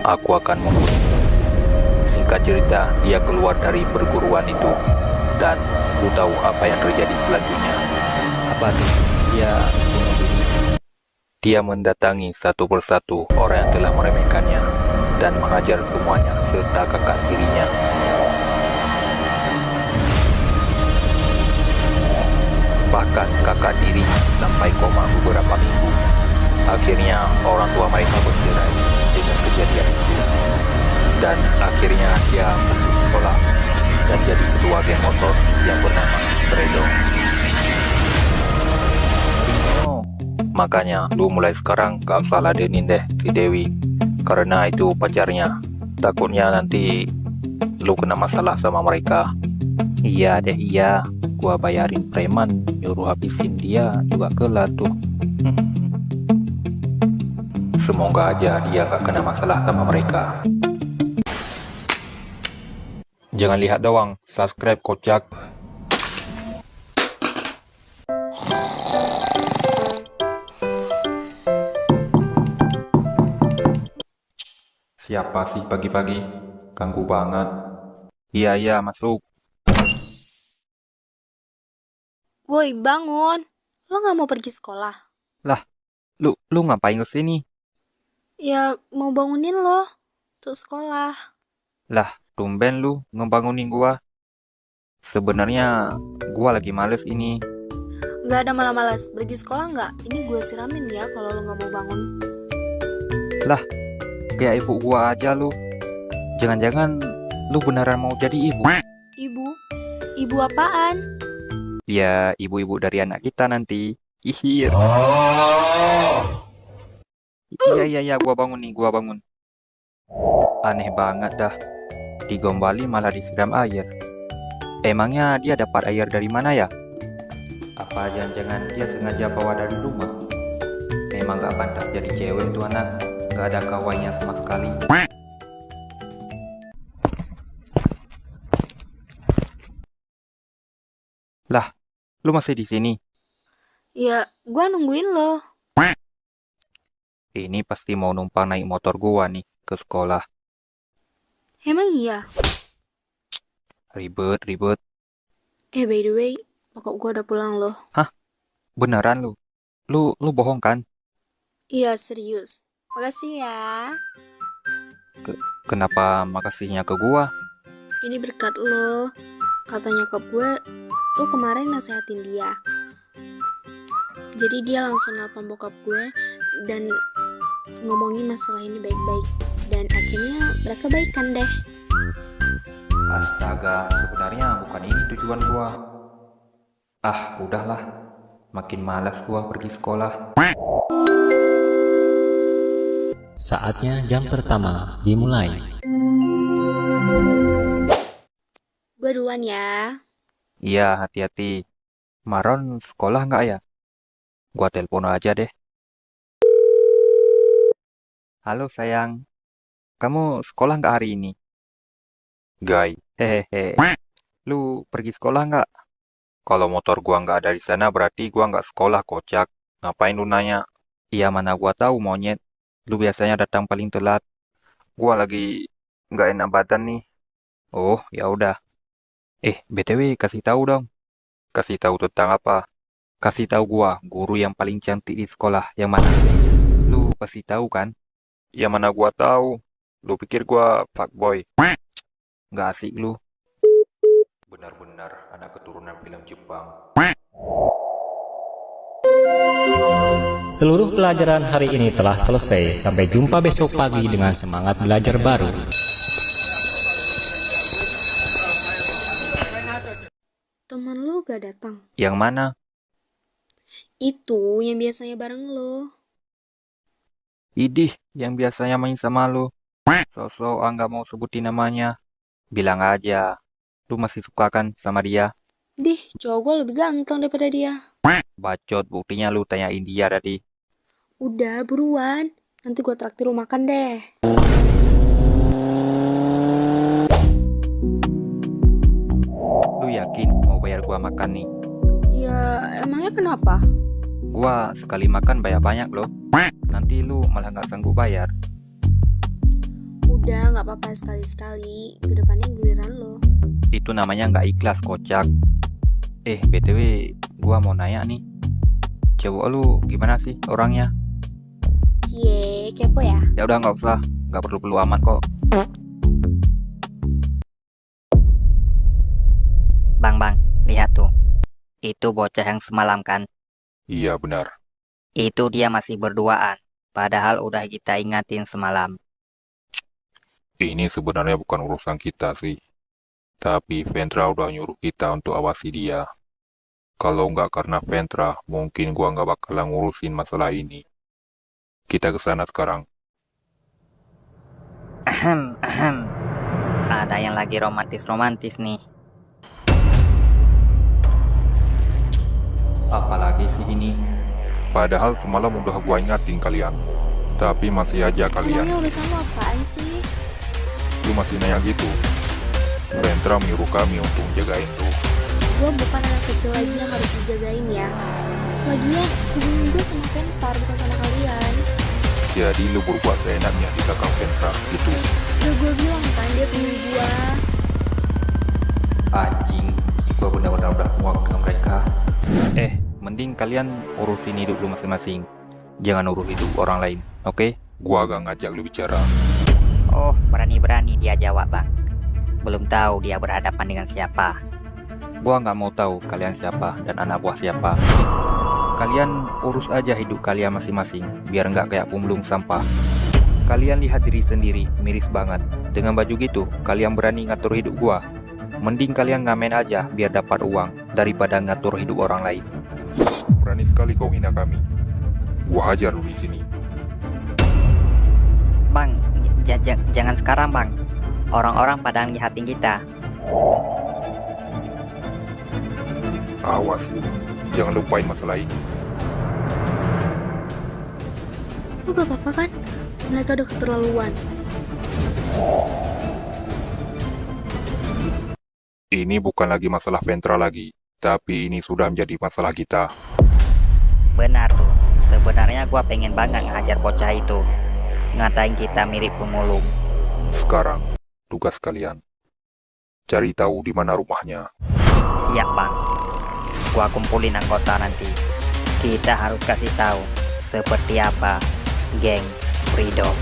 aku akan membunuh. Singkat cerita, dia keluar dari perguruan itu. Dan lu tahu apa yang terjadi selanjutnya? Apa tuh? Dia bunuh diri. Dia mendatangi satu persatu orang yang telah meremehkannya dan menghajar semuanya serta kakak tirinya. Bahkan kakak tirinya sampai koma beberapa minggu. Akhirnya orang tua mereka bercerai dengan kejadian itu. Dan akhirnya dia putus sekolah dan jadi ketua geng motor yang bernama Fredo. Makanya lu mulai sekarang gak usah ladenin deh si Dewi, karena itu pacarnya. Takutnya nanti lu kena masalah sama mereka. Iya deh, iya, gua bayarin preman nyuruh habisin dia juga kelar tuh. Semoga aja dia gak kena masalah sama mereka. Jangan lihat doang, subscribe kocak. Siapa sih pagi-pagi? Ganggu banget. Iya, masuk. Woi, bangun. Lo nggak mau pergi sekolah? Lah, lu ngapain kesini? Ya, mau bangunin lo untuk sekolah. Lah, tumben lu ngebangunin gua. Sebenarnya gua lagi males ini. Nggak ada malas-malas. Pergi sekolah nggak? Ini gue siramin ya kalau lo nggak mau bangun. Lah, kayak ibu gua aja lu. Jangan-jangan lu beneran mau jadi ibu? Ibu? Ibu apaan? Ya, ibu-ibu dari anak kita nanti. Ihir. Iya, gua bangun nih, gua bangun. Aneh banget dah. Digombali malah disiram air. Emangnya dia dapat air dari mana ya? Apa jangan-jangan dia sengaja bawa dari rumah? Memang gak pantas jadi cewek tuh anak. Gak ada kawannya sama sekali. Lah, lu masih di sini? Ya, gue nungguin lo. Ini pasti mau numpang naik motor gua nih ke sekolah. Emang iya? Ribet. By the way, bokap gue udah pulang loh. Hah? Beneran lu? Lu bohong kan? Iya, serius. Makasih ya. Kenapa makasihnya ke gua? Ini berkat lo. Kata nyokap gue, lo kemarin nasehatin dia. Jadi dia langsung nelpon bokap gue dan ngomongin masalah ini baik-baik. Dan akhirnya mereka baikan deh. Astaga, sebenarnya bukan ini tujuan gua. Ah, udahlah. Makin malas gua pergi sekolah. Saatnya jam pertama dimulai. Gue duluan ya. Iya, hati-hati. Maron sekolah nggak ya? Gua telepon aja deh. Halo sayang, kamu sekolah nggak hari ini? Guy, hehehe. Lu pergi sekolah nggak? Kalau motor gua nggak ada di sana berarti gua nggak sekolah kocak. Ngapain lu nanya? Iya mana gua tahu monyet. Lu biasanya datang paling telat. Gua lagi nggak enak badan nih. Oh, ya udah. BTW kasih tahu dong. Kasih tahu tentang apa? Kasih tahu gua guru yang paling cantik di sekolah yang mana? Lu pasti tahu kan? Ya mana gua tahu. Lu pikir gua fuckboy? Nggak asik lu. Benar-benar anak keturunan film Jepang. Seluruh pelajaran hari ini telah selesai. Sampai jumpa besok pagi dengan semangat belajar baru. Temen lo gak datang. Yang mana? Itu yang biasanya bareng lo. Idih, yang biasanya main sama lu. Sosok nggak mau sebutin namanya. Bilang aja, lu masih suka kan sama dia? Dih, cowok gue lebih ganteng daripada dia. Bacot, buktinya lu tanyain dia tadi. Udah, buruan. Nanti gue traktir lo makan deh. Lu yakin mau bayar gua makan nih? Ya, emangnya kenapa? Gua sekali makan bayar banyak loh. Nanti lu malah nggak sanggup bayar. nggak apa-apa sekali-sekali. Kedepannya giliran lo. Itu namanya nggak ikhlas, kocak. BTW, gua mau nanya nih. Cewek lu gimana sih orangnya? Cie, kepo ya? Ya udah nggak usah, nggak perlu amat kok. Bang, lihat tuh. Itu bocah yang semalam kan? Iya benar. Itu dia masih berduaan. Padahal udah kita ingatin semalam. Ini sebenarnya bukan urusan kita sih. Tapi Ventra udah nyuruh kita untuk awasi dia. Kalau nggak karena Ventra, mungkin gua nggak bakalan ngurusin masalah ini. Kita ke sana sekarang. Ahem. Ada yang lagi romantis-romantis nih. Apalagi sih ini? Padahal semalam udah gua ingatin kalian. Tapi masih aja kalian. Emangnya urusan lo apaan sih? Lu masih nanya gitu. Ventra menyuruh kami untuk jagain lu. Gue bukan anak kecil lagi yang harus dijagain ya. Lagian, hubungan gue sama Ventar bukan sama kalian. Jadi lu berbuat seenaknya di belakang Ventra, gitu. Udah gue bilang kan dia temen gue. Anjing, gua benar-benar udah muak dengan mereka. Mending kalian urusin hidup lu masing-masing. Jangan urus hidup orang lain, oke? Gua agak ngajak lu bicara. Oh, berani-berani dia jawab, Bang. Belum tahu dia berhadapan dengan siapa. Gua nggak mau tahu kalian siapa dan anak buah siapa. Kalian urus aja hidup kalian masing-masing, biar nggak kayak pemulung sampah. Kalian lihat diri sendiri, miris banget. Dengan baju gitu, kalian berani ngatur hidup gua. Mending kalian ngamen aja biar dapat uang, daripada ngatur hidup orang lain. Berani sekali kau hina kami. Gua hajar lu di sini. Bang, jangan sekarang, Bang. Orang-orang pada ngeliatin kita. Awas lu, jangan lupain masalah ini. Lo gak apa-apa kan? Mereka udah keterlaluan. Ini bukan lagi masalah Ventra lagi, tapi ini sudah menjadi masalah kita. Benar tuh. Sebenarnya gua pengen banget ngajar bocah itu. Ngatain kita mirip pemulung. Sekarang, tugas kalian. Cari tahu di mana rumahnya. Siap, Bang. Gua kumpulin anggota nanti. Kita harus kasih tahu seperti apa geng Freedom.